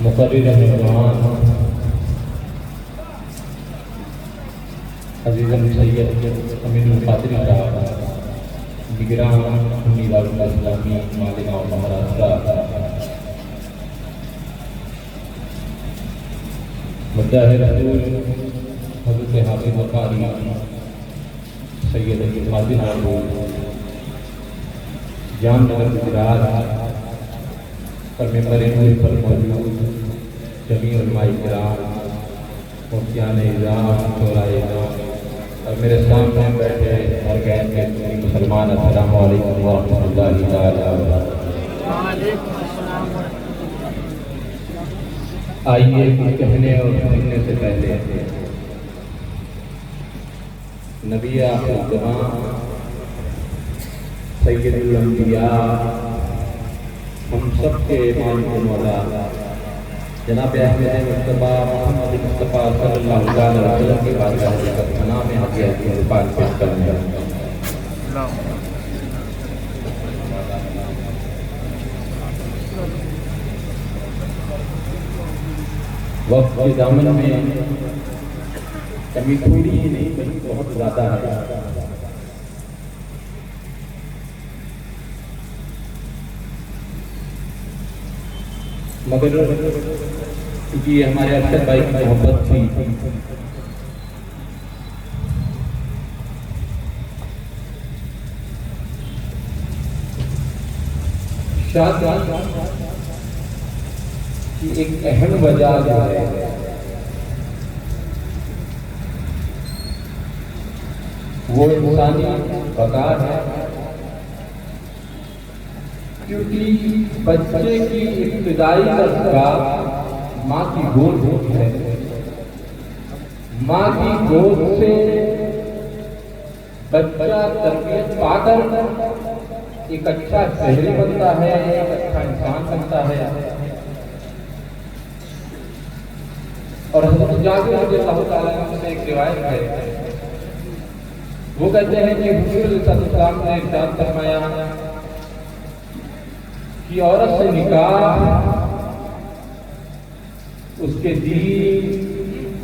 مقرر رحمان عزیزم سید امین القادری صاحب نگران سنی دارالعلوم اسلامیہ مالیگاؤں مہاراشٹر مداح رسول حضرت حافظ وقاری سید قادری صاحب جام نگر گجرات پر ممبر نور پر موجود جمیع علماء کرام مفتیان اعظام شورائے اعظام اور میرے سامنے بیٹھے ہر غیر کے مسلمان، السلام علیکم ورحمۃ اللہ تعالی وبرکاتہ۔ آئیے کچھ کہنے اور سننے سے پہلے نبی آخر الزمان سید الانبیاء ہم سب کے ایمان و مولا جناب احمد مصطفیٰ محمد مصطفیٰ صلی اللہ علیہ وسلم کی بارگاہ میں ثنا میں ہدیہ کی قربان پیش کرنے وقت کے دامن میں کمی تھوڑی ہی نہیں بلکہ بہت زیادہ ہے۔ مگر کیونکہ ہمارے ارشد بھائی کی محبت تھی، شاید کی ایک اہم وجہ جو ہے وہ انسانی وقار ہے، کیونکہ بچے کی ابتدائی تربیت ماں کی گود ہوتی ہے۔ ماں کی گود سے بچہ تربیت پا کر ایک اچھا شہری بنتا ہے، ایک اچھا انسان بنتا ہے۔ اور حضرت جابر رضی اللہ تعالیٰ عنہ سے ایک روایت ہے، وہ کہتے ہیں کہ حضور صلی اللہ علیہ وسلم نے ارشاد فرمایا کہ عورت سے نکاح اس کے دین،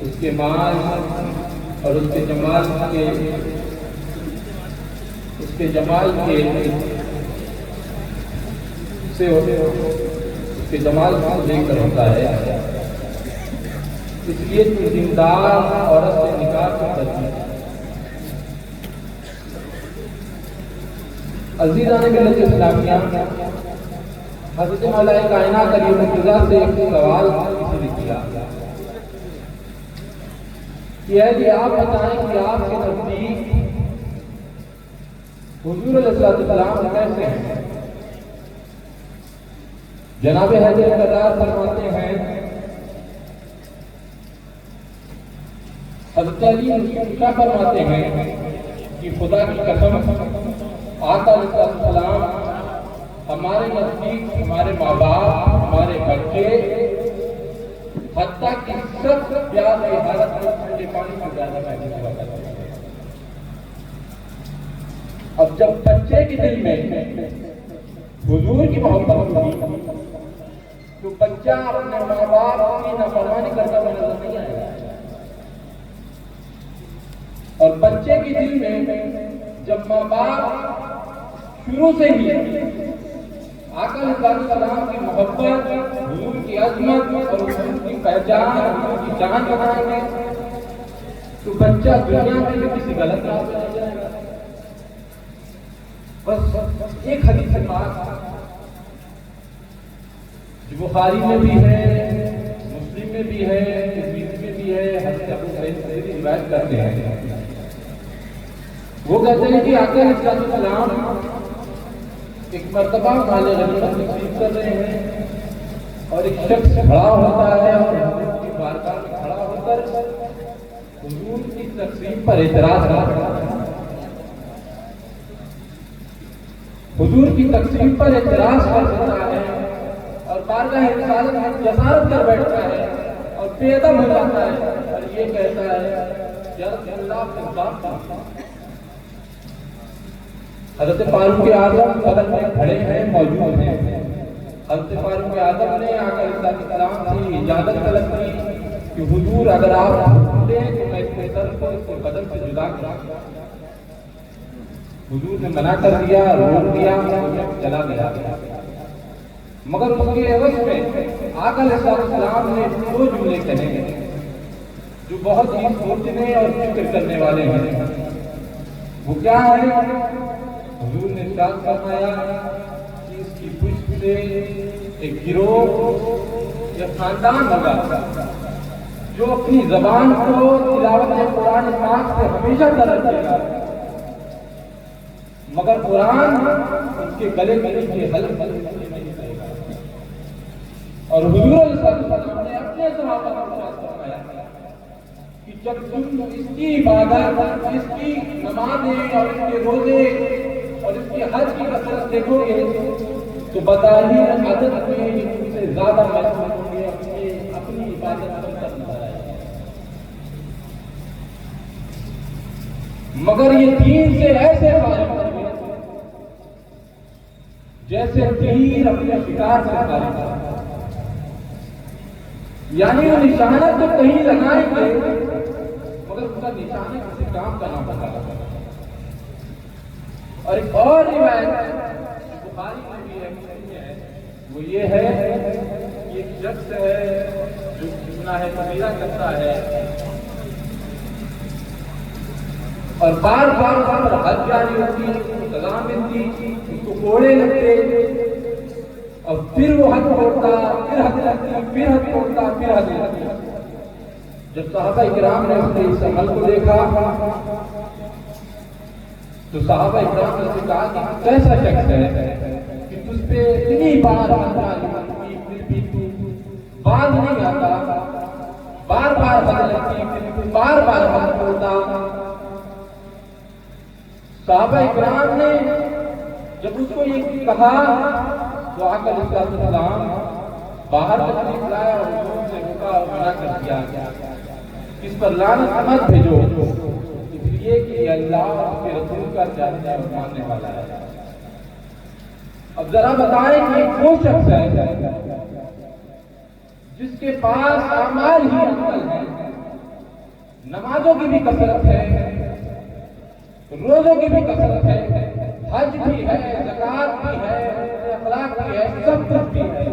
اس کے مال اور اس کے جمال کے جمال کو دیکھ کر ہوتا ہے۔ اس لیے دیندار عورت سے نکاح کی ترجیح۔ عزیزان ملت اسلامیہ، حضرت مولا کائنات علی مرتضیٰ سے ایک سوال کسی نے کیا کہ اے جی آپ بتائیں کہ آپ کے نزدیک حضور علیہ السلام کیسے ہیں؟ جناب حضرت قدار فرماتے ہیں، حضرت علی کیا فرماتے ہیں کہ خدا کی قسم آقا علیہ السلام ہمارے نزدیک ہمارے ماں باپ، ہمارے بچے، حتیٰ کہ سب پیار کی حالت میں ٹھنڈے پانی میں زیادہ محسوس ہوا کرتے ہیں۔ اب جب بچے کے دل میں حضور کی محبت ہوگی تو بچہ اپنے ماں باپ کی نافرمانی کرتا ہوا نظر نہیں آئے گا۔ اور بچے کے دل میں جب ماں باپ شروع سے ہی آقا علیہ السلام کی محبت، حضور کی عظمت اور حضور کی پہچان، حضور کی جان بنائیں گے تو بچہ دنیا میں بھی کسی غلط راہ پہ نہیں جائے گا۔ بس ایک حدیث پاک جو بخاری میں بھی ہے، مسلم میں بھی ہے، ترمذی میں بھی ہے، حضرت ابو سعید خدری روایت کرتے ہیں، وہ کہتے ہیں کہ آقا علیہ السلام ایک مرتبہ مال غنیمت تقسیم کر رہے ہیں اور اور ایک شخص کھڑا ہوتا ہے اور حضور کی بارگاہ میں کھڑا ہو کر حضور کی تقسیم پر اعتراض کرتا ہے، حضور کی تقسیم پر اعتراض کرتا ہے اور بارگاہ رسالت میں جسارت کر بیٹھتا ہے اور بے ادب ہو جاتا ہے اور یہ کہتا ہے یا رسول اللہ کے باپ، حضرت فاروق اعظم بغل میں کھڑے ہیں، موجود ہیں۔ حضرت فاروق اعظم نے آقا علیہ السلام سے اجازت طلب کی کہ حضور اگر آپ بولیں تو میں اس کے سر کو اس کے بدن سے جدا کروں۔ حضور نے منع کر دیا، روک دیا، چلا گیا۔ مگر اس کے عوض میں آقا علیہ السلام نے دو جملے کہے جو بہت ہی سوچنے اور فکر کرنے والے ہیں۔ وہ کیا ہے؟ حضور نے ارشاد فرمایا کہ اس کی پشت سے ایک گروہ یا خاندان ہوگا جو اپنی زبان کو تلاوت قرآن پاک سے ہمیشہ طلب کرے گا، مگر قرآن اس کے گلے میں نیچے حلق نہیں کرے گا۔ اور حضور علیہ السلام نے اپنے صحابہ کو فرمایا کہ جب تم اس کی عبادت، اس کی نمازیں اور اس کے روزے اور اس کے حج کی کثرت دیکھو گے تو بظاہر عادت میں تم سے زیادہ محسوس ہوں گے اپنی عبادت کم کرنا ہے، مگر یہ دین سے ایسے فارغ کر گئے جیسے تیر اپنے شکار سے فارغ ہے، یعنی وہ نشانہ تو کہیں لگائیں گے مگر اس کا نشانہ کسی کام کا نام بتا رہا ہے۔ اور ایک اور روایت بخاری میں بھی ہے، وہ یہ ہے کہ ایک شخص ہے جو گناہ کبیرہ کرتا ہے اور بار بار اس پر حد جاری ہوتی، سزا ملتی، اس کو کوڑے لگتے اور پھر وہ حد توڑتا، پھر حد لگتی، پھر حد توڑتا، پھر حد لگتی۔ جب صحابہ کرام نے اس کے اس عمل کو دیکھا تو صحابہ کرام نے اسے کہا کہ کیسا شخص ہے کہ تجھ پہ اتنی بار حد جاری ہوتی پھر بھی تو باز نہیں آتا، بار بار حد لگتی، پھر بار بار حد توڑتا۔ صحابہ کرام نے جب اس کو یہ کہا تو آقا علیہ السلام باہر تشریف لائے اور حضور سے روکا اور منع کر دیا اس پر لعنت مت بھیجو، اس لیے کہ اللہ اور اس کے رسول کا جاننے اور ماننے والا ہے۔ اب ذرا بتائیں کہ وہ شخص ہے جس کے پاس اعمال ہی عمل ہے، نمازوں کی بھی کثرت ہے، روزوں کی بھی کثرت ہے، حج بھی ہے، زکات بھی ہے، اخلاق بھی ہے، سب کچھ بھی ہے،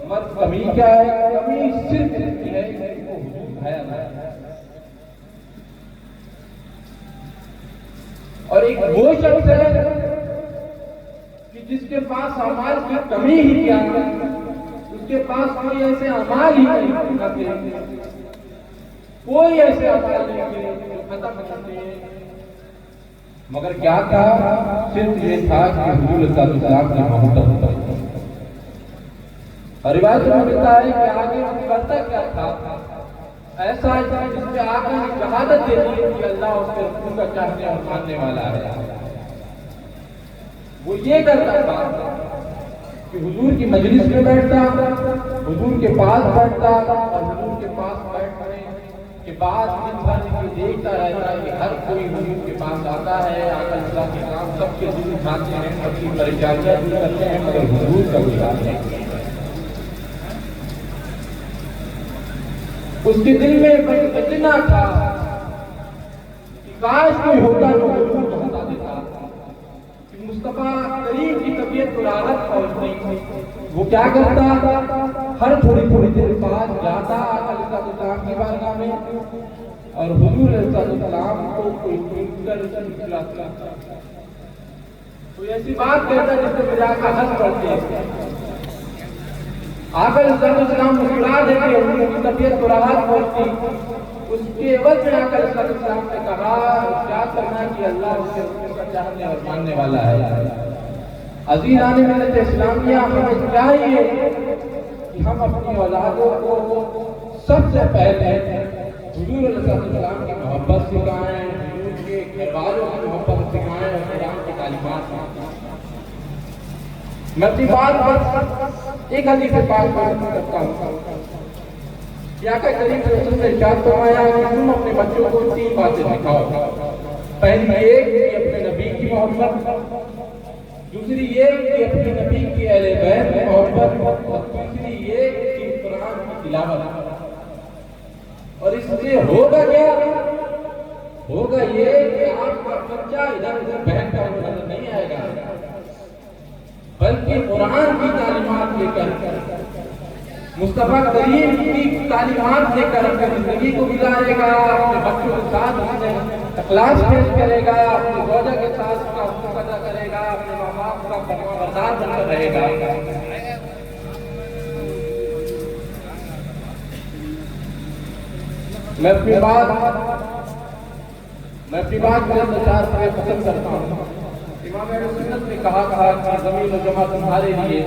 مگر کمی کیا ہے؟ کمی صرف اتنی ہے کہ وہ حضور ہے نہ۔ اور ایک وہ شخص ہے کہ جس کے پاس اعمال کی کمی ہی کیا ہے، اس کے پاس کوئی ایسے اعمال ہی نہیں تھے، کوئی ایسے اعمال نہیں تھے جو ختم کرتے ہیں، مگر کیا تھا؟ صرف یہ تھا کہ حضور صلی اللہ علیہ وسلم کی محبت ہوئی۔ اور روایت میں ملتا ہے کہ آگے کرتا کیا تھا؟ ایسا جس پہ آقا نے شہادت دے دی کہ اللہ اس کے رسول کا چاہنے اور ماننے والا ہے۔ وہ یہ کرتا تھا کہ حضور کی مجلس میں بیٹھتا، حضور کے پاس بیٹھتا اور حضور کے پاس بیٹھنے کے بعد دن بھر دیکھتا رہتا کہ ہر کوئی حضور کے پاس آتا ہے، آقا اللہ کے کام سب کے دل اٹھاتے ہیں، سب کی پریشانیاں دور کرتے ہیں، مگر حضور کا کوئی حال نہیں۔ اس کے دل میں اتنا تھا کہ کاش کوئی ہوتا تو حضور کو بتا دیتا کہ مصطفیٰ کریم کی طبیعت کو راحت پہنچتی۔ وہ کیا کرتا؟ ہر تھوڑی تھوڑی دیر بعد جاتا آقا علیہ السلام کی بارگاہ میں اور حضور علیہ السلام کو کوئی کھلاتا، کوئی ایسی بات کہتا جس سے میرے آقا ہنس پڑتے ہیں۔ آقا علیہ السلام مسکرا دیتے، ان کی طبیعت کو راحت پہنچتی۔ اس کے عوض میں آقا علیہ السلام نے کہا کیا کرنا کہ اللہ اس کے رسول کا چاہنے اور ماننے والا ہے۔ عزیزان ملت اسلامیہ، ہمیں چاہیے کہ ہم اپنی اولادوں کو سب سے پہلے حضور علیہ السلام کی محبت سکھائیں، حضور کے گھر والوں کی محبت سکھائیں اور قرآن کی تعلیمات سکھائیں۔ میں اپنی بات بس ایک حدیث پاک کرتا ہوں کہ آقا کریم صلی اللہ علیہ وسلم نے ارشاد فرمایا کہ تم اپنے بچوں کو 3 باتیں سکھاؤ۔ پہلی یہ کہ اپنے نبی کی محبت، دوسری یہ کہ اپنے نبی کی اہل بیت کی محبت، اور تیسری یہ کہ قرآن کی تلاوت۔ اور اس سے ہوگا کیا؟ ہوگا یہ کہ آپ کا بچہ ادھر ادھر بہنتا ہوا نظر نہیں آئے گا، بلکہ قرآن کی تعلیمات لے کر، مصطفیٰ کریم کی تعلیمات لے کر اپنی زندگی کو گزارے گا، اپنے بچوں کے ساتھ اخلاص پیش کرے گا، اپنی زوجہ کے ساتھ اس کا حقوق ادا کرے گا، اپنے ماں باپ کا فرمانبردار بن کر رہے گا۔ میں اپنی بات میں 4 سے ختم کرتا ہوں۔ امام اہل سنت نے کہا کہ زمین و جمع تمہارے لیے،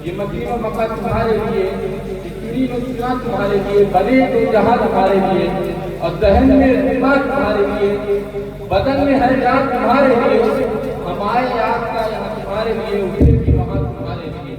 یہ مدینہ و مکہ تمہارے لیے، یہ چڑی و چڑا تمہارے لیے، بنے تو جہاں تمہارے لیے، اور ذہن میں رتبہ تمہارے لیے، بدن میں ہر جان تمہارے لیے، ہمارے آگ کا یہاں تمہارے لیے، اٹھے بھی وہاں تمہارے لیے۔